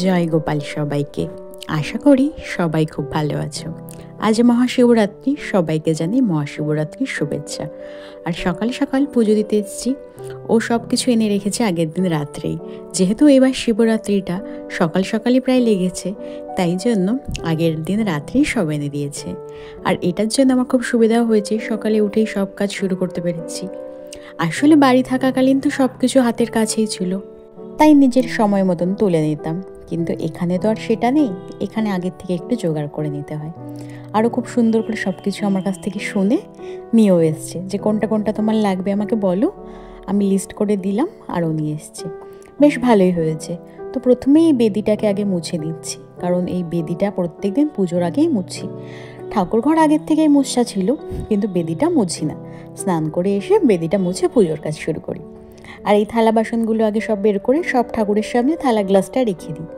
জয় গোপাল সবাইকে। আশা করি সবাই খুব ভালো আছো। আজ মহাশিবরাত্রি, সবাইকে জানি মহাশিবরাত্রির শুভেচ্ছা। আর সকাল সকাল পুজো দিতে এসেছি। ও সব কিছু এনে রেখেছে আগের দিন রাত্রেই। যেহেতু এবার শিবরাত্রিটা সকাল সকালই প্রায় লেগেছে, তাই জন্য আগের দিন রাত্রেই সব এনে দিয়েছে। আর এটার জন্য আমার খুব সুবিধাও হয়েছে, সকালে উঠেই সব কাজ শুরু করতে পেরেছি। আসলে বাড়ি থাকাকালীন তো সব কিছু হাতের কাছেই ছিল, তাই নিজের সময় মতন তুলে নিতাম। কিন্তু এখানে তো আর সেটা নেই, এখানে আগের থেকে একটু জোগাড় করে নিতে হয়। আরও খুব সুন্দর করে সব কিছু আমার কাছ থেকে শুনে নিয়েও এসছে যে কোনটা কোনটা তোমার লাগবে আমাকে বলো, আমি লিস্ট করে দিলাম আরও নিয়ে এসছে। বেশ ভালোই হয়েছে। তো প্রথমেই এই বেদিটাকে আগে মুছে নিচ্ছি, কারণ এই বেদিটা প্রত্যেক দিন পুজোর আগেই মুছি। ঠাকুরঘর আগের থেকেই মুছা ছিল, কিন্তু বেদিটা মুছি না। স্নান করে এসে বেদিটা মুছে পুজোর কাজ শুরু করি। আর এই থালা বাসনগুলো আগে সব বের করে সব ঠাকুরের সামনে থালা গ্লাসটা রেখে দিই,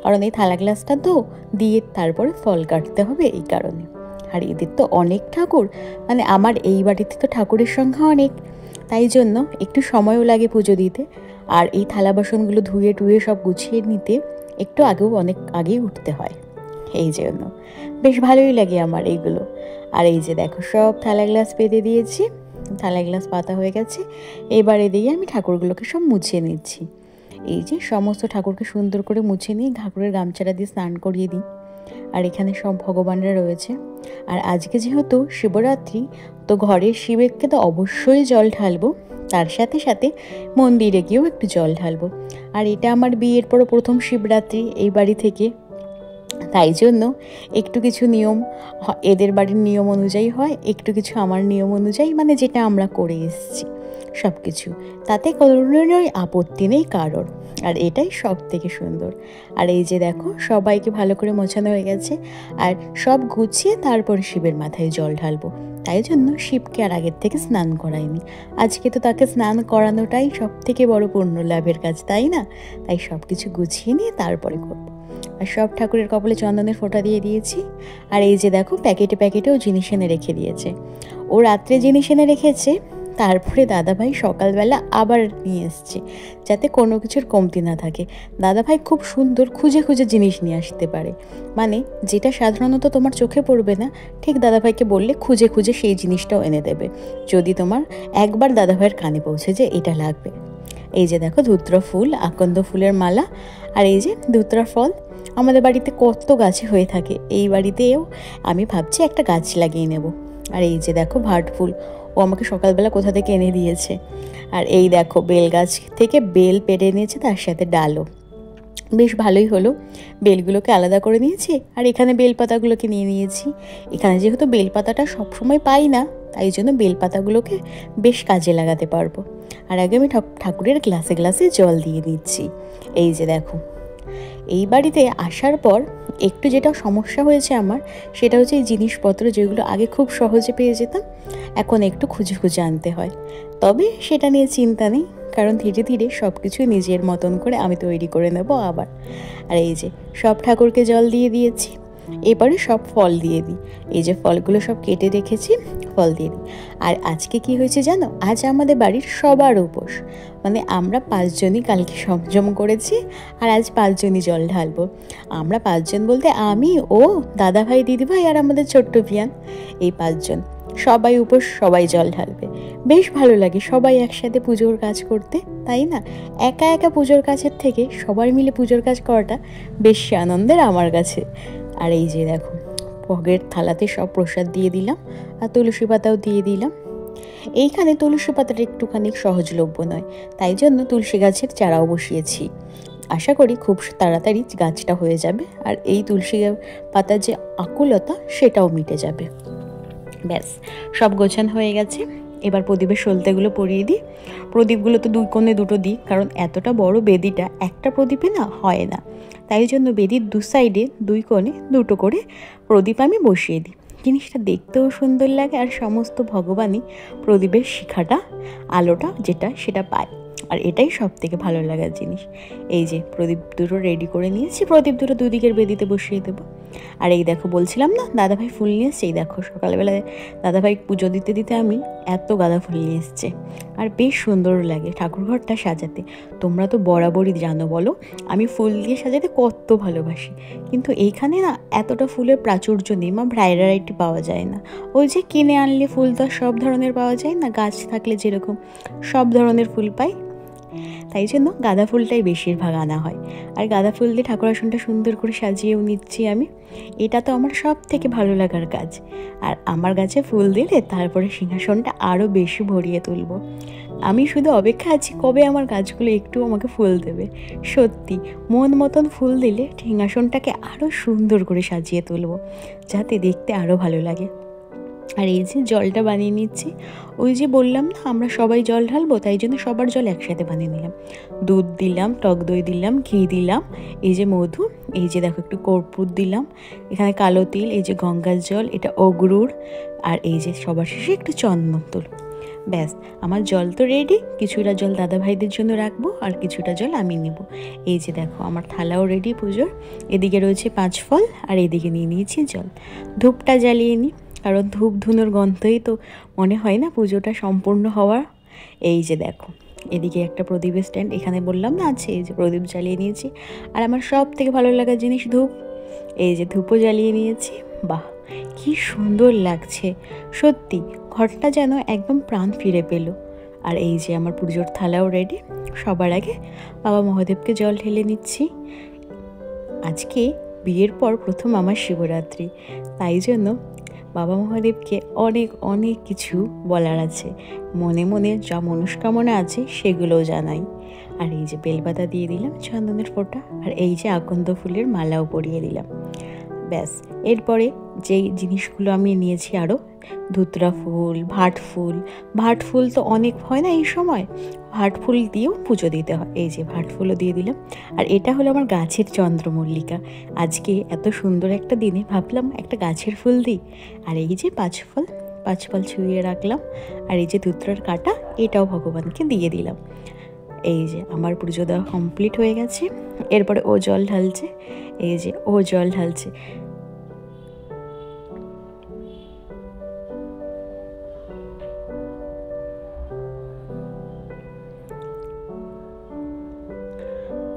কারণ এই থালা গ্লাসটা তো দিয়ে তারপরে ফল কাটতে হবে, এই কারণে। আর এদের তো অনেক ঠাকুর, মানে আমার এই বাড়িতে তো ঠাকুরের সংখ্যা অনেক, তাই জন্য একটু সময়ও লাগে পুজো দিতে। আর এই থালা বাসনগুলো ধুয়ে টুয়ে সব গুছিয়ে নিতে একটু অনেক আগেই উঠতে হয়, এই জন্য বেশ ভালোই লাগে আমার এইগুলো। আর এই যে দেখো সব থালা গ্লাস পেতে দিয়েছি, থালা গ্লাস পাতা হয়ে গেছে। এবারে দিয়ে আমি ঠাকুরগুলোকে সব মুছিয়ে নিচ্ছি। এই যে সমস্ত ঠাকুরকে সুন্দর করে মুছে নিয়ে ঠাকুরের গামছাটা দিয়ে স্নান করিয়ে দিই। আর এখানে সব ভগবানরা রয়েছে। আর আজকে যেহেতু শিবরাত্রি, তো ঘরের শিবকে তো অবশ্যই জল ঢালবো, তার সাথে সাথে মন্দিরে গিয়েও একটু জল ঢালবো। আর এটা আমার বিয়ের পর প্রথম শিবরাত্রি এই বাড়ি থেকে, তাই জন্য একটু কিছু নিয়ম এদের বাড়ির নিয়ম অনুযায়ী হয়, একটু কিছু আমার নিয়ম অনুযায়ী, মানে যেটা আমরা করে এসেছি সব কিছু, তাতে কোনোই আপত্তি নেই কারোর। আর এটাই সব থেকে সুন্দর। আর এই যে দেখো সবাইকে ভালো করে মোছানো হয়ে গেছে, আর সব গুছিয়ে তারপরে শিবের মাথায় জল ঢালবো। তাই জন্য শিবকে আর আগের থেকে স্নান করাইনি। আজকে তো তাকে স্নান করানোটাই সব থেকে বড় পুণ্য লাভের কাজ, তাই না? তাই সব কিছু গুছিয়ে নিয়ে তারপরে করবো। আর সব ঠাকুরের কপালে চন্দনের ফোঁটা দিয়ে দিয়েছি। আর এই যে দেখো প্যাকেটে প্যাকেটেও জিনিস এনে রেখে দিয়েছে। ও রাত্রে জিনিস এনে রেখেছে, তারপরে দাদাভাই সকালবেলা আবার নিয়ে এসছে, যাতে কোনো কিছুর কমতি না থাকে। দাদাভাই খুব সুন্দর খুঁজে খুঁজে জিনিস নিয়ে আসতে পারে, মানে যেটা সাধারণত তোমার চোখে পড়বে না, ঠিক দাদাভাইকে বললে খুঁজে খুঁজে সেই জিনিসটাও এনে দেবে, যদি তোমার একবার দাদাভাইয়ের কানে পৌঁছে যে এটা লাগবে। এই যে দেখো ধুত্রা ফুল, আকন্দ ফুলের মালা, আর এই যে ধুত্রা ফল। আমাদের বাড়িতে কত গাছে হয়ে থাকে, এই বাড়িতেও আমি ভাবছি একটা গাছ লাগিয়ে নেব। আর এই যে দেখো ভাট ফুল, ও আমাকে সকালবেলা কোথা থেকে এনে দিয়েছে। আর এই দেখো বেল গাছ থেকে বেল পেড়ে নিয়েছে, তার সাথে ডালও। বেশ ভালোই হলো, বেলগুলোকে আলাদা করে নিয়েছি আর এখানে বেলপাতাগুলোকে নিয়ে নিয়েছি। এখানে যেহেতু বেলপাতাটা সবসময় পাই না, তাই জন্য বেলপাতাগুলোকে বেশ কাজে লাগাতে পারবো। আর আগে আমি ঠাকুরের গ্লাসে গ্লাসে জল দিয়ে দিচ্ছি। এই যে দেখো এই বাড়িতে আসার পর একটু যেটা সমস্যা হয়েছে আমার, সেটা হচ্ছে এই জিনিসপত্র যেগুলো আগে খুব সহজে পেয়ে যেতাম, এখন একটু খুঁজে খুঁজে আনতে হয়। তবে সেটা নিয়ে চিন্তা নেই, কারণ ধীরে ধীরে সব কিছু নিজের মতন করে আমি তৈরি করে নেব আবার। আর এই যে সব ঠাকুরকে জল দিয়ে দিয়েছি, এবারে সব ফল দিয়ে দিই। এই যে ফলগুলো সব কেটে রেখেছি, ফল দিয়ে দিই। আর আজকে কি হয়েছে জানো, আজ আমাদের বাড়ির সবার উপোস, মানে আমরা 5 জনই কালকে সংযম করেছি, আর আজ 5 জনই জল ঢালবো। আমরা 5 জন বলতে আমি, ও, দাদাভাই, দিদিভাই আর আমাদের ছোট্ট ভিয়ান, এই 5 জন সবাই উপোস, সবাই জল ঢালবে। বেশ ভালো লাগে সবাই একসাথে পুজোর কাজ করতে, তাই না? একা একা পুজোর কাজের থেকে সবাই মিলে পুজোর কাজ করাটা বেশি আনন্দের আমার কাছে। আর এই যে দেখো ভোগের থালাতে সব প্রসাদ দিয়ে দিলাম, আর তুলসী পাতাও দিয়ে দিলাম। এইখানে তুলসী পাতাটা একটুখানি সহজলভ্য নয়, তাই জন্য তুলসী গাছের চারাও বসিয়েছি। আশা করি খুব তাড়াতাড়ি গাছটা হয়ে যাবে, আর এই তুলসী পাতার যে আকুলতা সেটাও মিটে যাবে। ব্যাস সব গোছানো হয়ে গেছে। এবার প্রদীপের সলতেগুলো পরিয়ে দিই। প্রদীপগুলো তো 2 কোণে 2টো দিই, কারণ এতটা বড় বেদিটা একটা প্রদীপে না হয় না, তাই জন্য বেদির 2 সাইডে 2 কোণে 2টো করে প্রদীপ আমি বসিয়ে দিই। জিনিসটা দেখতেও সুন্দর লাগে, আর সমস্ত ভগবানই প্রদীপের শিখাটা, আলোটা যেটা সেটা পায়, আর এটাই সব থেকে ভালো লাগার জিনিস। এই যে প্রদীপ দুটো রেডি করে নিয়েছি, প্রদীপ দুটো দুদিকের বেদিতে বসিয়ে দেবো। আর এই দেখো বলছিলাম না দাদাভাই ফুল নিয়ে এসছে, এই দেখো সকালবেলায় দাদাভাই পুজো দিতে দিতে আমি এত গাঁদা ফুল নিয়ে এসছে। আর বেশ সুন্দর লাগে ঠাকুরঘরটা সাজাতে। তোমরা তো বরাবরই জানো বলো আমি ফুল দিয়ে সাজাতে কত ভালোবাসি, কিন্তু এইখানে না এতটা ফুলের প্রাচুর্য নেই, ভ্যারাইটি পাওয়া যায় না। ওই যে কিনে আনলে ফুল তো সব ধরনের পাওয়া যায় না, গাছ থাকলে যেরকম সব ধরনের ফুল পাই, তাই জন্য গাঁদা ফুলটাই বেশিরভাগ আনা হয়। আর গাঁদা ফুল দিয়ে ঠাকুর আসনটা সুন্দর করে সাজিয়েও নিচ্ছি আমি। এটা তো আমার সব থেকে ভালো লাগার কাজ। আর আমার গাছে ফুল দিলে তারপরে সিংহাসনটা আরও বেশি ভরিয়ে তুলব। আমি শুধু অপেক্ষা আছি কবে আমার গাছগুলো একটু আমাকে ফুল দেবে। সত্যি মন মতন ফুল দিলে সিংহাসনটাকে আরও সুন্দর করে সাজিয়ে তুলব, যাতে দেখতে আরও ভালো লাগে। আর এই যে জলটা বানিয়ে নিচ্ছি, ওই যে বললাম না আমরা সবাই জল ঢালবো, তাই জন্য সবার জল একসাথে বানিয়ে নিলাম। দুধ দিলাম, টক দই দিলাম, ঘি দিলাম, এই যে মধু, এই যে দেখো একটু কর্পূর দিলাম, এখানে কালো তিল, এই যে গঙ্গার জল, এটা অগুরুর, আর এই যে সবার শেষে একটু চন্দন তুল। ব্যাস আমার জল তো রেডি। কিছুটা জল দাদা ভাইদের জন্য রাখবো আর কিছুটা জল আমি নেব। এই যে দেখো আমার থালাও রেডি পুজোর। এদিকে রয়েছে 5 ফল আর এদিকে নিয়ে নিয়েছি জল। ধূপটা জ্বালিয়ে নিই, কারণ ধূপ ধুনোর গন্ধই তো মনে হয় না পুজোটা সম্পূর্ণ হওয়ার। এই যে দেখো এদিকে একটা প্রদীপের স্ট্যান্ড, এখানে বললাম না আছে, এই যে প্রদীপ জ্বালিয়ে নিয়েছি। আর আমার সব থেকে ভালো লাগার জিনিস ধূপ, এই যে ধূপও জ্বালিয়ে নিয়েছি। বাহ কি সুন্দর লাগছে সত্যি, ঘরটা যেন একদম প্রাণ ফিরে পেল। আর এই যে আমার পুজোর থালাও রেডি। সবার আগে বাবা মহাদেবকে জল ঢেলে নিচ্ছি। আজকে বিয়ের পর প্রথম আমার শিবরাত্রি, তাই জন্য বাবা মহাদেবকে অনেক অনেক কিছু বলার আছে, মনে মনে যা মনস্কামনা আছে সেগুলোও জানাই। আর এই যে বেলপাতা দিয়ে দিলাম, চন্দনের ফোঁটা, আর এই যে আকন্দ ফুলের মালাও পরিয়ে দিলাম। ব্যাস এরপরে যেই জিনিসগুলো আমি নিয়েছি আরও, ধুতরা ফুল, ভাট ফুল তো অনেক হয় না এই সময়, ভাট ফুল দিয়েও পুজো দিতে হয়। এই যে ভাট ফুলও দিয়ে দিলাম। আর এটা হলো আমার গাছের চন্দ্রমল্লিকা। আজকে এত সুন্দর একটা দিনে ভাবলাম একটা গাছের ফুল দিই। আর এই যে 5 ফল ছুঁয়ে রাখলাম। আর এই যে ধুতরার কাটা, এটাও ভগবানকে দিয়ে দিলাম। এই যে আমার পুজো দেওয়া কমপ্লিট হয়ে গেছে। এরপরে ও জল ঢালছে, এই যে ও জল ঢালছে।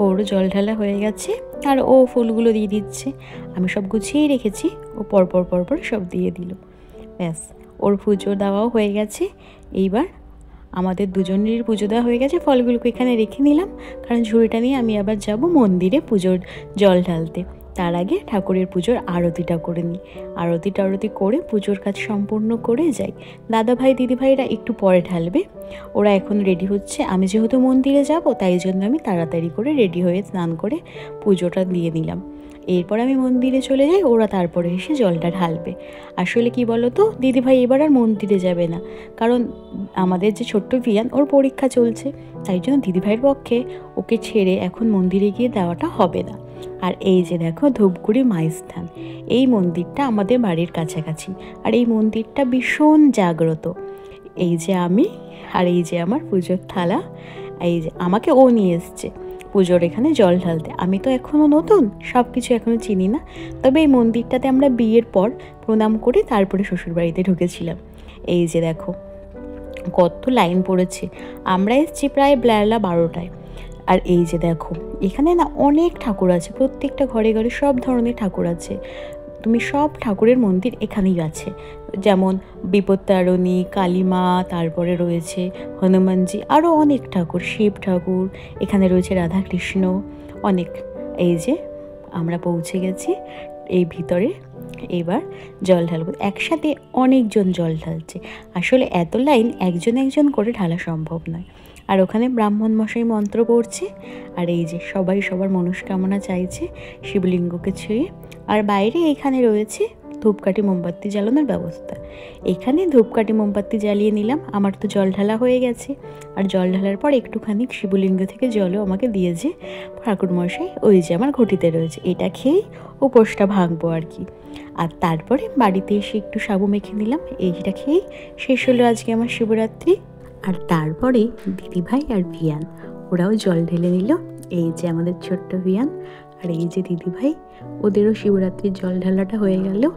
ওর জল ঢালা হয়ে গেছে আর ও ফুলগুলো দিয়ে দিচ্ছে। আমি সব গুছিয়েই রেখেছি, ও পরপর সব দিয়ে দিল। ব্যাস ওর পুজো দেওয়াও হয়ে গেছে। এইবার আমাদের দুজনেরই পুজো দেওয়া হয়ে গেছে। ফলগুলোকে এখানে রেখে নিলাম, কারণ ঝুড়িটা নিয়ে আমি আবার যাব মন্দিরে পুজোর জল ঢালতে। তার আগে ঠাকুরের পুজোর আরতিটা করে নিই। আরতি করে পুজোর কাজ সম্পূর্ণ করে যাই। দাদা ভাই দিদি ভাইরা একটু পরে ঢালবে, ওরা এখন রেডি হচ্ছে। আমি যেহেতু মন্দিরে যাব তাই জন্য আমি তাড়াতাড়ি করে রেডি হয়ে স্নান করে পুজোটা দিয়ে নিলাম। এরপর আমি মন্দিরে চলে যাই, ওরা তারপরে এসে জলটা ঢালবে। আসলে কি বলো তো, দিদিভাই এবার আর মন্দিরে যাবে না, কারণ আমাদের যে ছোট্ট ভিয়ান ওর পরীক্ষা চলছে, তাই জন্য দিদিভাইয়ের পক্ষে ওকে ছেড়ে এখন মন্দিরে গিয়ে দেওয়াটা হবে না। আর এই যে দেখো ধূপগুড়ি মাইস্থান, এই মন্দিরটা আমাদের বাড়ির কাছাকাছি। আর এই মন্দিরটা ভীষণ জাগ্রত। এই যে আমি, আর এই যে আমার পুজোর থালা, এই যে আমাকে ও নিয়ে এসছে পুজোর এখানে জল ঢালতে। আমি তো এখনও নতুন, সব কিছু এখনও চিনি না। তবে এই মন্দিরটাতে আমরা বিয়ের পর প্রণাম করে তারপরে শ্বশুরবাড়িতে ঢুকেছিলাম। এই যে দেখো কত লাইন পড়েছে। আমরা এসেছি প্রায় বেলা 12টায়। আর এই যে দেখো এখানে না অনেক ঠাকুর আছে, প্রত্যেকটা ঘরে ঘরে সব ধরনের ঠাকুর আছে। তুমি সব ঠাকুরের মন্দির এখানেই আছে, যেমন বিপত্তারিণী, কালীমা, তারপরে রয়েছে হনুমানজি, আরও অনেক ঠাকুর, শিব ঠাকুর, এখানে রয়েছে রাধাকৃষ্ণ অনেক। এই যে আমরা পৌঁছে গেছি এই ভিতরে। এবার জল ঢালবো, একসাথে অনেকজন জল ঢালছে। আসলে এত লাইন একজন করে ঢালা সম্ভব নয়। আর ওখানে ব্রাহ্মণ মশাই মন্ত্র পড়ছে। আর এই যে সবাই সবার মনস্কামনা চাইছে শিবলিঙ্গকে ছুঁয়ে। আর বাইরে এখানে রয়েছে ধূপকাঠি মোমবাতি জ্বালানোর ব্যবস্থা। এখানে ধূপকাঠি মোমবাতি জ্বালিয়ে নিলাম। আমার তো জল ঢালা হয়ে গেছে। আর জল ঢালার পর একটুখানি শিবলিঙ্গ থেকে জলও আমাকে দিয়েছে ঠাকুরমশাই, ওই যে আমার ঘটিতে রয়েছে। এটা খেয়েই উপোসটা ভাঙবো আর কি। আর তারপরে বাড়িতে এসে একটু সাবু মেখে নিলাম। এইটা খেয়েই শেষ হলো আজকে আমার শিবরাত্রি। আর তারপরে দিদিভাই আর ভিয়ান ওরাও জল ঢেলে নিল। এই যে আমাদের ছোট্ট ভিয়ান, আর এই যে দিদিভাই, ওদেরও শিবরাত্রির জল ঢালাটা হয়ে গেল।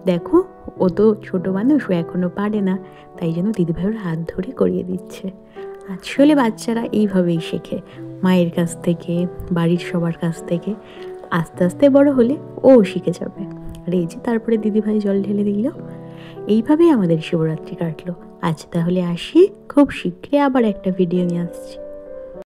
দেখো, ও তো ছোটো মানুষ, ও এখনও পারে না, তাই জন্য দিদিভাইয়ের হাত ধরে করিয়ে দিচ্ছে। আসলে বাচ্চারা এইভাবেই শেখে, মায়ের কাছ থেকে, বাড়ির সবার কাছ থেকে। আস্তে আস্তে বড় হলে ও শিখে যাবে। আর এই যে তারপরে দিদিভাই জল ঢেলে দিল। এইভাবেই আমাদের শিবরাত্রি কাটলো। আজ তাহলে আসি, খুব শীঘ্রই আবার একটা ভিডিও নিয়ে আসছি।